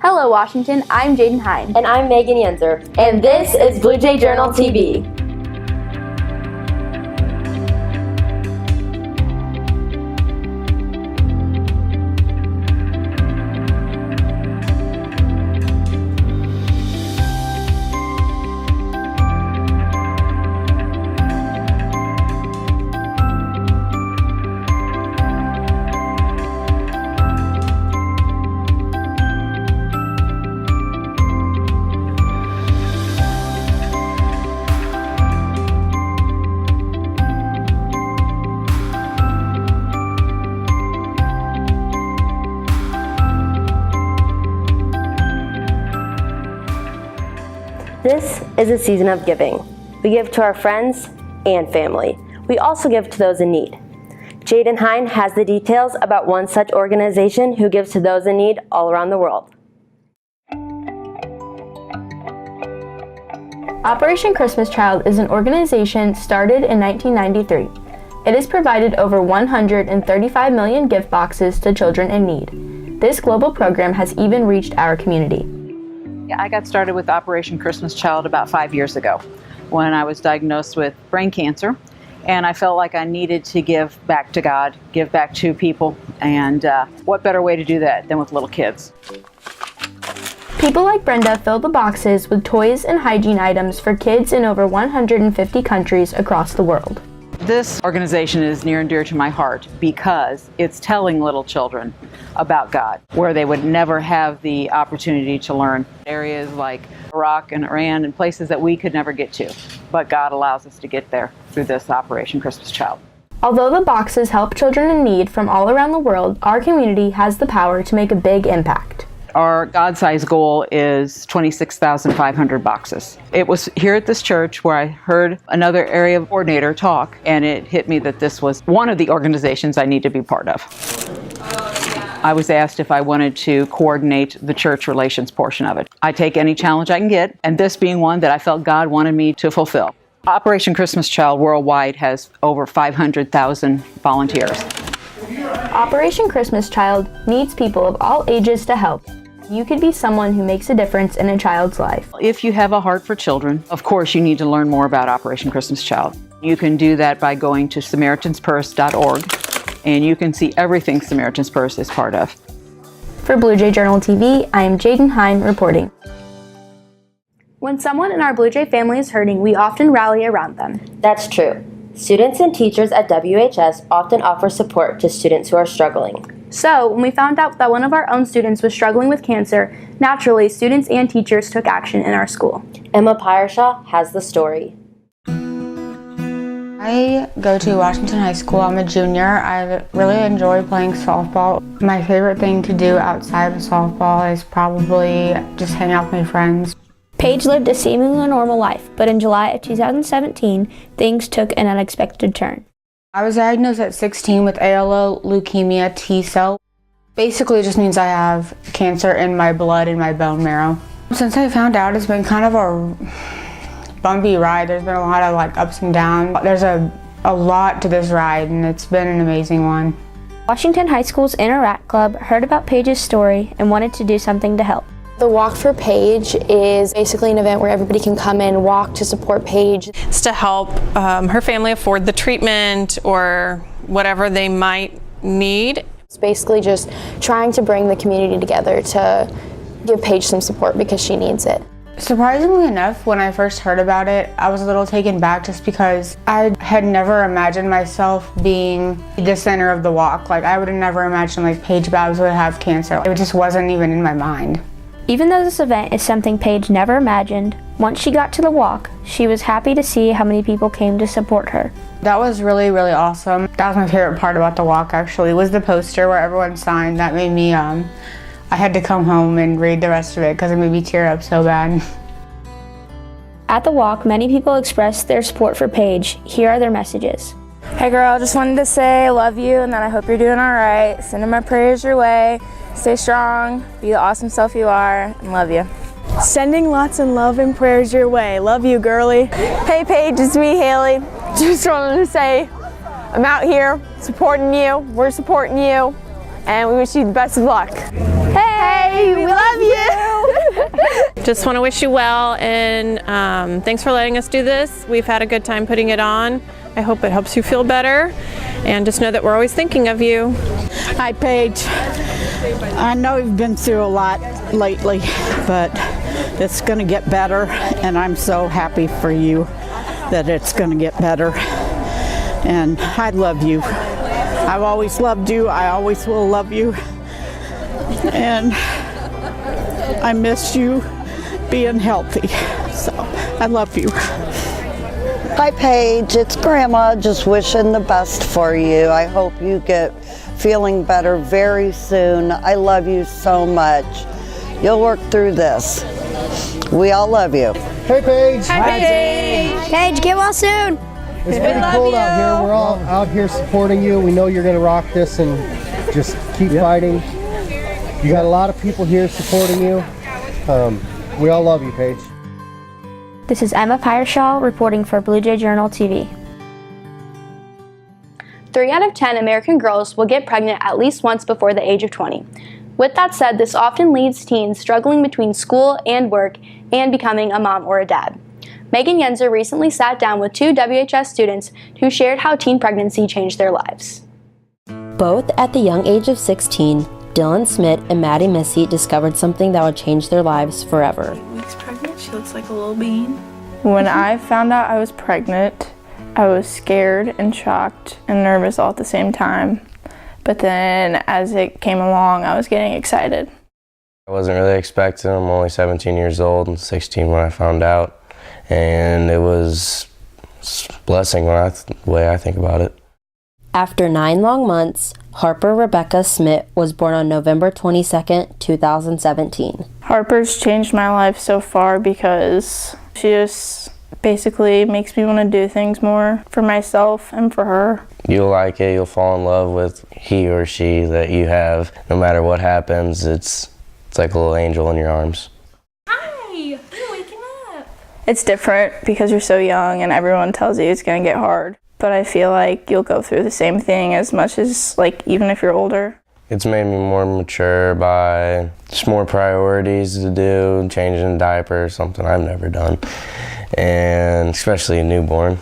Hello, Washington. I'm Jaden Hine. And I'm Megan Yenzer. And this is Blue Jay Journal TV. This is a season of giving. We give to our friends and family. We also give to those in need. Jaden Hine has the details about one such organization who gives to those in need all around the world. Operation Christmas Child is an organization started in 1993. It has provided over 135 million gift boxes to children in need. This global program has even reached our community. I got started with Operation Christmas Child about 5 years ago when I was diagnosed with brain cancer, and I felt like I needed to give back to God, give back to people, and what better way to do that than with little kids? People like Brenda fill the boxes with toys and hygiene items for kids in over 150 countries across the world. This organization is near and dear to my heart because it's telling little children about God, where they would never have the opportunity to learn. Areas like Iraq and Iran and places that we could never get to, but God allows us to get there through this Operation Christmas Child. Although the boxes help children in need from all around the world, our community has the power to make a big impact. Our God-sized goal is 26,500 boxes. It was here at this church where I heard another area coordinator talk, and it hit me that this was one of the organizations I need to be part of. I was asked if I wanted to coordinate the church relations portion of it. I take any challenge I can get, and this being one that I felt God wanted me to fulfill. Operation Christmas Child worldwide has over 500,000 volunteers. Operation Christmas Child needs people of all ages to help. You could be someone who makes a difference in a child's life. If you have a heart for children, of course you need to learn more about Operation Christmas Child. You can do that by going to SamaritansPurse.org, and you can see everything Samaritan's Purse is part of. For Blue Jay Journal TV, I am Jaden Hine reporting. When someone in our Blue Jay family is hurting, we often rally around them. That's true. Students and teachers at WHS often offer support to students who are struggling. So, when we found out that one of our own students was struggling with cancer, naturally, students and teachers took action in our school. Emma Piershaw has the story. I go to Washington High School. I'm a junior. I really enjoy playing softball. My favorite thing to do outside of softball is probably just hang out with my friends. Paige lived a seemingly normal life, but in July of 2017, things took an unexpected turn. I was diagnosed at 16 with ALL leukemia T-cell. Basically, it just means I have cancer in my blood and my bone marrow. Since I found out, it's been kind of a bumpy ride. There's been a lot of ups and downs. There's a lot to this ride, and it's been an amazing one. Washington High School's Interact Club heard about Paige's story and wanted to do something to help. The Walk for Paige is basically an event where everybody can come in, walk to support Paige. It's to help her family afford the treatment or whatever they might need. It's basically just trying to bring the community together to give Paige some support because she needs it. Surprisingly enough, when I first heard about it, I was a little taken back just because I had never imagined myself being the center of the walk. I would have never imagined Paige Babs would have cancer. It just wasn't even in my mind. Even though this event is something Paige never imagined, once she got to the walk, she was happy to see how many people came to support her. That was really, really awesome. That was my favorite part about the walk, actually, was the poster where everyone signed. That made me, I had to come home and read the rest of it because it made me tear up so bad. At the walk, many people expressed their support for Paige. Here are their messages. Hey girl, just wanted to say I love you and that I hope you're doing all right. Sending my prayers your way. Stay strong, be the awesome self you are, and love you. Sending lots of love and prayers your way. Love you, girly. Hey Paige, it's me, Haley. Just wanted to say I'm out here supporting you. We're supporting you, and we wish you the best of luck. Hey, we love you. just want to wish you well, and thanks for letting us do this. We've had a good time putting it on. I hope it helps you feel better, and just know that we're always thinking of you. Hi, Paige. I know you've been through a lot lately, but it's going to get better, and I'm so happy for you that it's going to get better. And I love you. I've always loved you. I always will love you. And I miss you being healthy. So I love you. Hi Paige, it's Grandma, just wishing the best for you. I hope you get feeling better very soon. I love you so much. You'll work through this. We all love you. Hey Paige. Hi, Paige. Paige, get well soon. It's pretty cold out here. We're all out here supporting you. We know you're going to rock this and just keep fighting. You got a lot of people here supporting you. We all love you, Paige. This is Emma Piershaw reporting for Blue Jay Journal TV. 3 out of 10 American girls will get pregnant at least once before the age of 20. With that said, this often leads teens struggling between school and work and becoming a mom or a dad. Megan Yenzer recently sat down with 2 WHS students who shared how teen pregnancy changed their lives. Both at the young age of 16, Dylan Smith and Maddie Missy discovered something that would change their lives forever. Weeks pregnant, she looks like a little bean. When I found out I was pregnant, I was scared and shocked and nervous all at the same time. But then as it came along, I was getting excited. I wasn't really expecting. I'm only 17 years old and 16 when I found out. And it was a blessing the way I think about it. After 9 long months, Harper Rebecca Smith was born on November 22nd, 2017. Harper's changed my life so far because she just basically makes me want to do things more for myself and for her. You'll like it, you'll fall in love with he or she that you have. No matter what happens, it's like a little angel in your arms. Hi, you're waking up. It's different because you're so young and everyone tells you it's going to get hard. But I feel like you'll go through the same thing as much as, even if you're older. It's made me more mature by just more priorities to do, changing a diaper, something I've never done, and especially a newborn.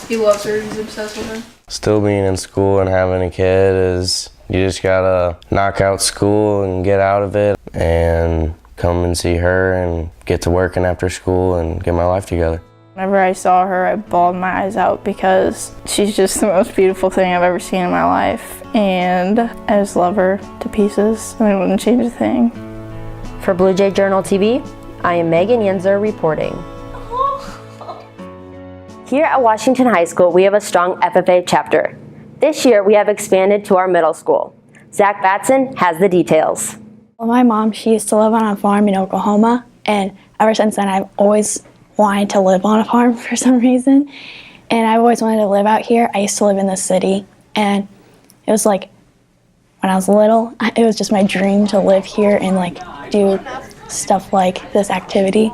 He loves her, he's obsessed with her. Still being in school and having a kid is, you just gotta knock out school and get out of it and come and see her and get to working after school and get my life together. Whenever I saw her, I bawled my eyes out because she's just the most beautiful thing I've ever seen in my life. And I just love her to pieces, and I wouldn't change a thing. For Blue Jay Journal TV, I am Megan Yenzer reporting. Here at Washington High School, we have a strong FFA chapter. This year, we have expanded to our middle school. Zach Batson has the details. Well, my mom, she used to live on a farm in Oklahoma, and ever since then, I've always wanted to live on a farm for some reason. And I've always wanted to live out here. I used to live in the city, and it was when I was little, it was just my dream to live here and do stuff like this activity.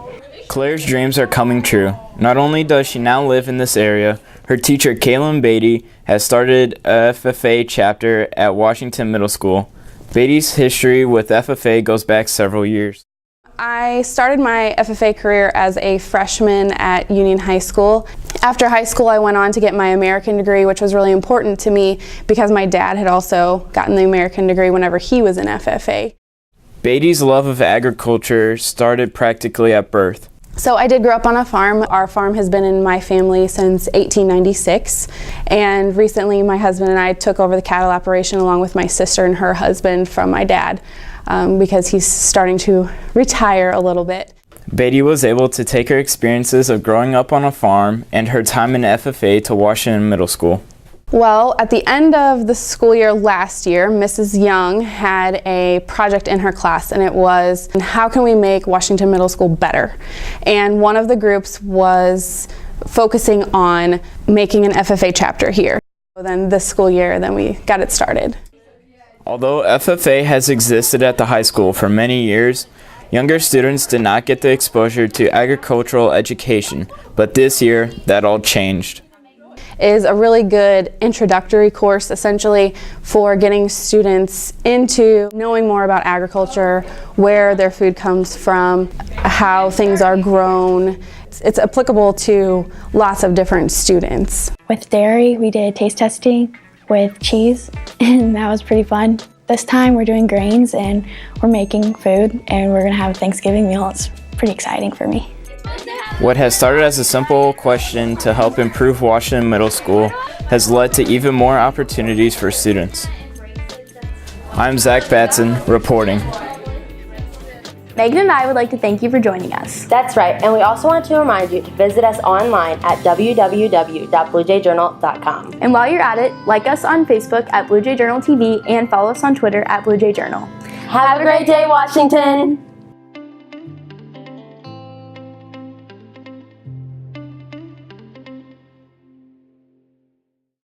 Claire's dreams are coming true. Not only does she now live in this area, her teacher Kaylin Beatty has started a FFA chapter at Washington Middle School. Beatty's history with FFA goes back several years. I started my FFA career as a freshman at Union High School. After high school, I went on to get my American degree, which was really important to me because my dad had also gotten the American degree whenever he was in FFA. Beatty's love of agriculture started practically at birth. So I did grow up on a farm. Our farm has been in my family since 1896, and recently my husband and I took over the cattle operation along with my sister and her husband from my dad. Because he's starting to retire a little bit. Beatty was able to take her experiences of growing up on a farm and her time in FFA to Washington Middle School. Well, at the end of the school year last year, Mrs. Young had a project in her class, and it was, how can we make Washington Middle School better? And one of the groups was focusing on making an FFA chapter here. So then this school year, then we got it started. Although FFA has existed at the high school for many years, younger students did not get the exposure to agricultural education, but this year that all changed. Is a really good introductory course essentially for getting students into knowing more about agriculture, where their food comes from, how things are grown. It's applicable to lots of different students. With dairy, we did taste testing with cheese, and that was pretty fun. This time we're doing grains and we're making food, and we're gonna have a Thanksgiving meal. It's pretty exciting for me. What has started as a simple question to help improve Washington Middle School has led to even more opportunities for students. I'm Zach Batson, reporting. Megan and I would like to thank you for joining us. That's right, and we also want to remind you to visit us online at www.bluejjournal.com. And while you're at it, like us on Facebook at Blue Jay Journal TV and follow us on Twitter at Blue Jay Journal. Have a great day, Washington!